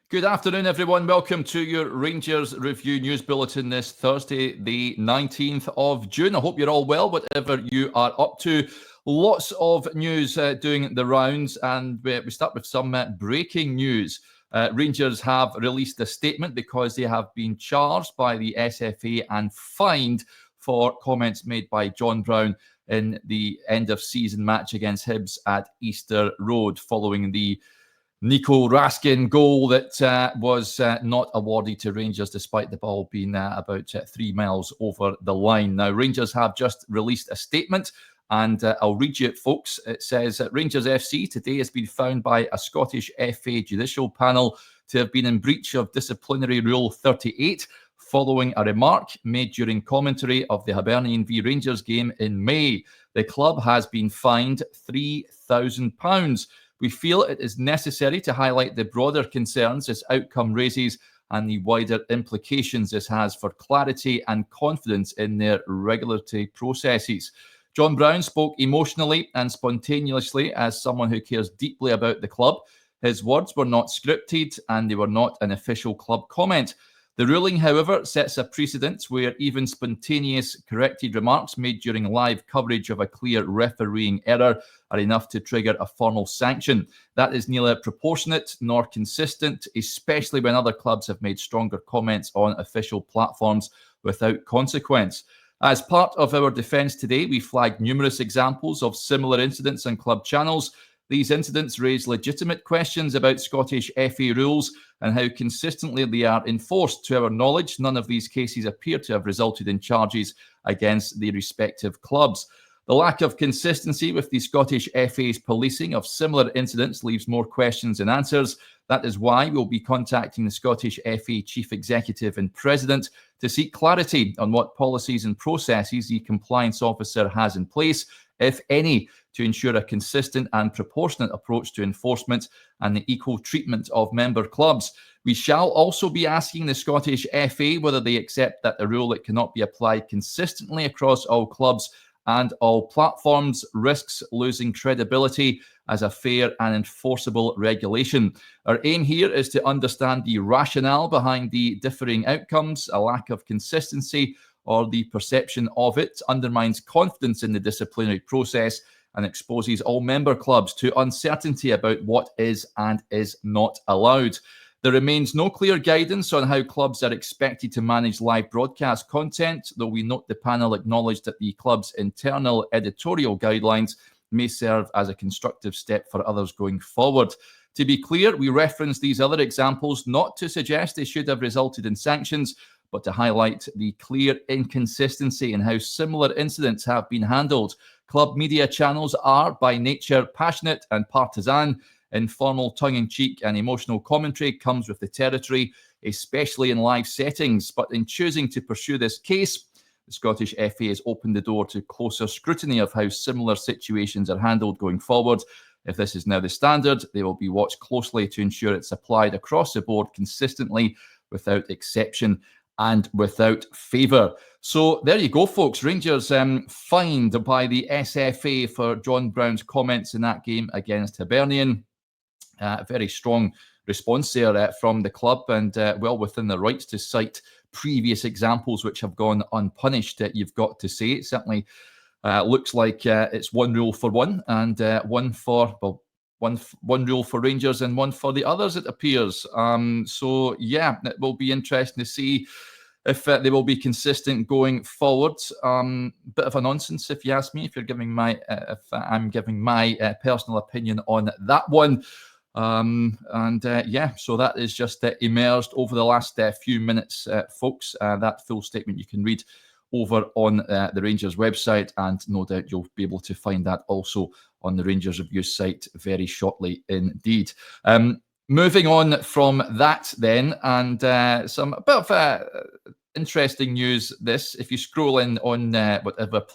Good afternoon, everyone. Welcome to your Rangers Review News Bulletin this Thursday, the 19th of June. I hope you're all well, whatever you are up to. Lots of news doing the rounds, and we start with some breaking news. Rangers have released a statement because they have been charged by the SFA and fined for comments made by John Brown in the end-of-season match against Hibs at Easter Road following the Nico Raskin goal that was not awarded to Rangers despite the ball being about 3 miles over the line. Now, Rangers have just released a statement and I'll read you it, folks. It says that Rangers FC today has been found by a Scottish FA judicial panel to have been in breach of disciplinary rule 38 following a remark made during commentary of the Hibernian v Rangers game in May. The club has been fined £3,000. We feel it is necessary to highlight the broader concerns this outcome raises and the wider implications this has for clarity and confidence in their regulatory processes. John Brown spoke emotionally and spontaneously as someone who cares deeply about the club. His words were not scripted and they were not an official club comment. The ruling, however, sets a precedent where even spontaneous corrected remarks made during live coverage of a clear refereeing error are enough to trigger a formal sanction. That is neither proportionate nor consistent, especially when other clubs have made stronger comments on official platforms without consequence. As part of our defence today, we flagged numerous examples of similar incidents on club channels. These incidents raise legitimate questions about Scottish FA rules and how consistently they are enforced. To our knowledge, none of these cases appear to have resulted in charges against the respective clubs. The lack of consistency with the Scottish FA's policing of similar incidents leaves more questions than answers. That is why we'll be contacting the Scottish FA Chief Executive and President to seek clarity on what policies and processes the compliance officer has in place, if any, to ensure a consistent and proportionate approach to enforcement and the equal treatment of member clubs. We shall also be asking the Scottish FA whether they accept that the rule that cannot be applied consistently across all clubs and all platforms risks losing credibility as a fair and enforceable regulation. Our aim here is to understand the rationale behind the differing outcomes. A lack of consistency or the perception of it undermines confidence in the disciplinary process and exposes all member clubs to uncertainty about what is and is not allowed. There remains no clear guidance on how clubs are expected to manage live broadcast content, though we note the panel acknowledged that the club's internal editorial guidelines may serve as a constructive step for others going forward. To be clear, we reference these other examples not to suggest they should have resulted in sanctions, but to highlight the clear inconsistency in how similar incidents have been handled. Club media channels are, by nature, passionate and partisan. Informal tongue-in-cheek and emotional commentary comes with the territory, especially in live settings. But in choosing to pursue this case, the Scottish FA has opened the door to closer scrutiny of how similar situations are handled going forward. If this is now the standard, they will be watched closely to ensure it's applied across the board consistently, without exception and without favour. So there you go, folks. Rangers fined by the SFA for John Brown's comments in that game against Hibernian. Very strong response there from the club, and well within the rights to cite previous examples which have gone unpunished, you've got to say. It certainly looks like it's one rule for one and one rule for Rangers and one for the others, it appears. So yeah, it will be interesting to see if they will be consistent going forward. Bit of a nonsense, if you ask me, if I'm giving my personal opinion on that one. Yeah, so that is just emerged over the last few minutes, folks. That full statement you can read over on the Rangers website, and no doubt you'll be able to find that also on the Rangers Review site very shortly indeed. Moving on from that then, and a bit of interesting news this. If you scroll in on whatever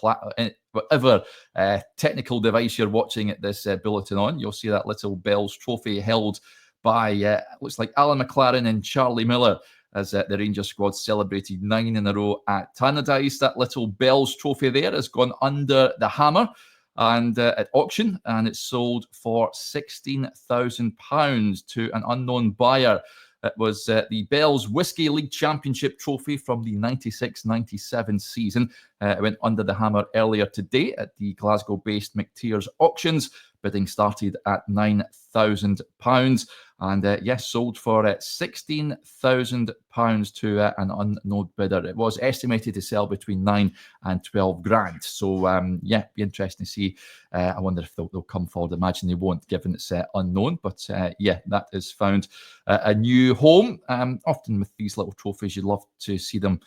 technical device you're watching at this bulletin on, you'll see that little Bells trophy held by, looks like Alan McLaren and Charlie Miller, as the Rangers squad celebrated 9 in a row at Tannadice. That little Bells trophy there has gone under the hammer and at auction, and it's sold for £16,000 to an unknown buyer. It was the Bells Whisky League Championship trophy from the 96-97 season. It went under the hammer earlier today at the Glasgow-based McTears auctions. Bidding started at £9,000 and yes, sold for £16,000 to an unknown bidder. It was estimated to sell between 9 and 12 grand. So yeah, be interesting to see. I wonder if they'll come forward. Imagine they won't, given it's unknown. But yeah, that has found a new home. Often with these little trophies, you'd love to see them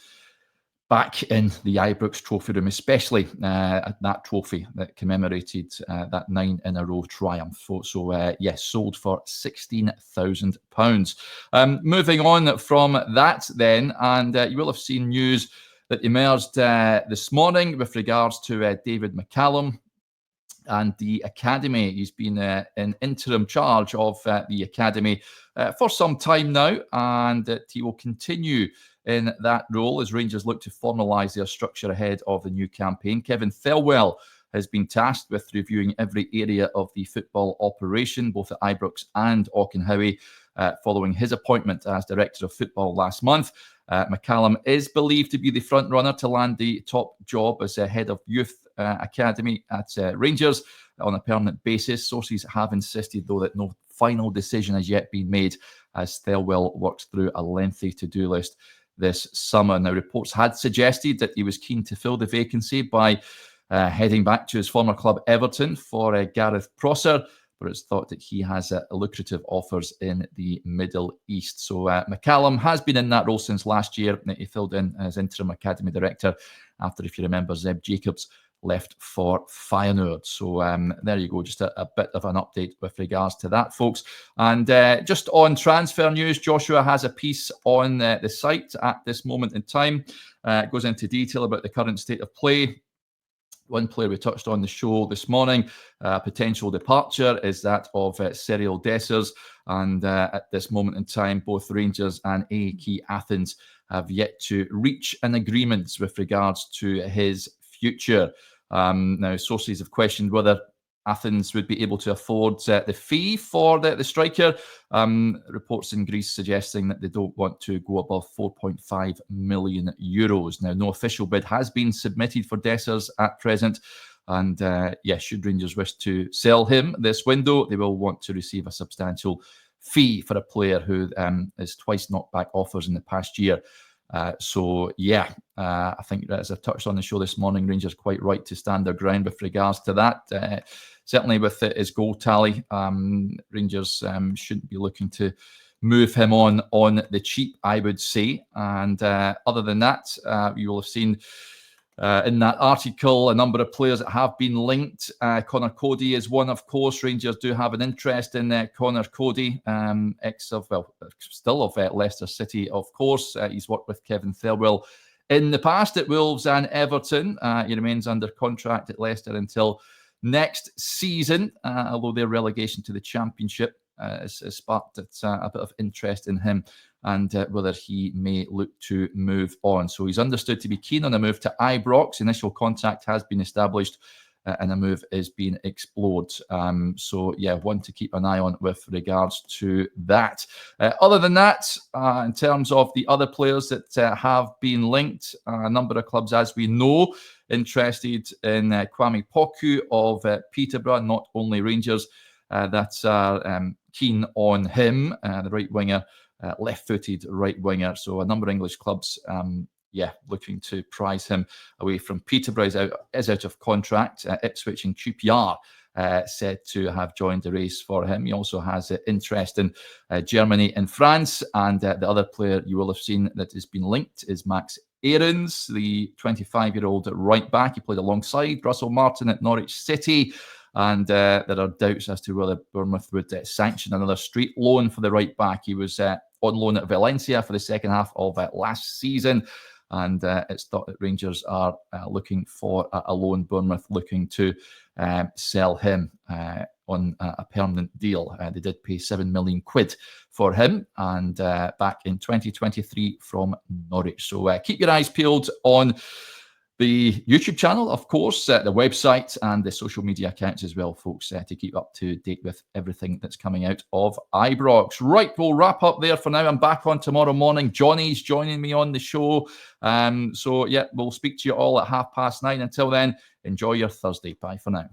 back in the Ibrox trophy room, especially that trophy that commemorated that 9-in-a-row triumph. So yes, sold for £16,000. Moving on from that then, and you will have seen news that emerged this morning with regards to David Macallum and the academy. He's been in interim charge of the academy for some time now, and that he will continue in that role as Rangers look to formalise their structure ahead of the new campaign. Kevin Thelwell has been tasked with reviewing every area of the football operation, both at Ibrox and Auchenhowie, following his appointment as Director of Football last month. Macallum is believed to be the front runner to land the top job as head of youth academy at Rangers on a permanent basis. Sources have insisted, though, that no final decision has yet been made as Thelwell works through a lengthy to-do list this summer. Now, reports had suggested that he was keen to fill the vacancy by heading back to his former club Everton for Gareth Prosser, but it's thought that he has lucrative offers in the Middle East. So Macallum has been in that role since last year. He filled in as interim academy director after, if you remember, Zeb Jacobs left for Feyenoord. So there you go, just a bit of an update with regards to that, folks. And just on transfer news, Joshua has a piece on the site at this moment in time. It goes into detail about the current state of play. One player we touched on the show this morning, potential departure, is that of Cyril Dessers. And at this moment in time, both Rangers and AEK Athens have yet to reach an agreement with regards to his future. Now, sources have questioned whether Athens would be able to afford the fee for the striker. Reports in Greece suggesting that they don't want to go above €4.5 million. Now, no official bid has been submitted for Dessers at present. And yes, should Rangers wish to sell him this window, they will want to receive a substantial fee for a player who has twice knocked back offers in the past year. So yeah, I think as I touched on the show this morning, Rangers quite right to stand their ground with regards to that. Certainly with his goal tally, Rangers shouldn't be looking to move him on the cheap, I would say. And other than that, you will have seen in that article a number of players that have been linked. Connor Cody is one, of course. Rangers do have an interest in Connor Cody, still of Leicester City, of course. He's worked with Kevin Thelwell in the past at Wolves and Everton. He remains under contract at Leicester until next season, although their relegation to the Championship has sparked a bit of interest in him and whether he may look to move on. So he's understood to be keen on a move to Ibrox. Initial contact has been established and a move is being explored. So yeah, one to keep an eye on with regards to that. Other than that, in terms of the other players that have been linked, a number of clubs, as we know, interested in Kwame Poku of Peterborough, not only Rangers, that are keen on him, the right winger, left-footed right winger. So a number of English clubs, looking to prize him away from Peterborough. Is out of contract. Ipswich and QPR said to have joined the race for him. He also has interest in Germany and France. And the other player you will have seen that has been linked is Max Aarons, the 25-year-old right back. He played alongside Russell Martin at Norwich City. And there are doubts as to whether Bournemouth would sanction another street loan for the right back. He was on loan at Valencia for the second half of last season. And it's thought that Rangers are looking for a loan. Bournemouth looking to sell him on a permanent deal. They did pay £7 million for him, and back in 2023 from Norwich. So keep your eyes peeled on the YouTube channel, of course, the website, and the social media accounts as well, folks, to keep up to date with everything that's coming out of Ibrox. Right, we'll wrap up there for now. I'm back on tomorrow morning. Johnny's joining me on the show. So, yeah, we'll speak to you all at 9:30. Until then, enjoy your Thursday. Bye for now.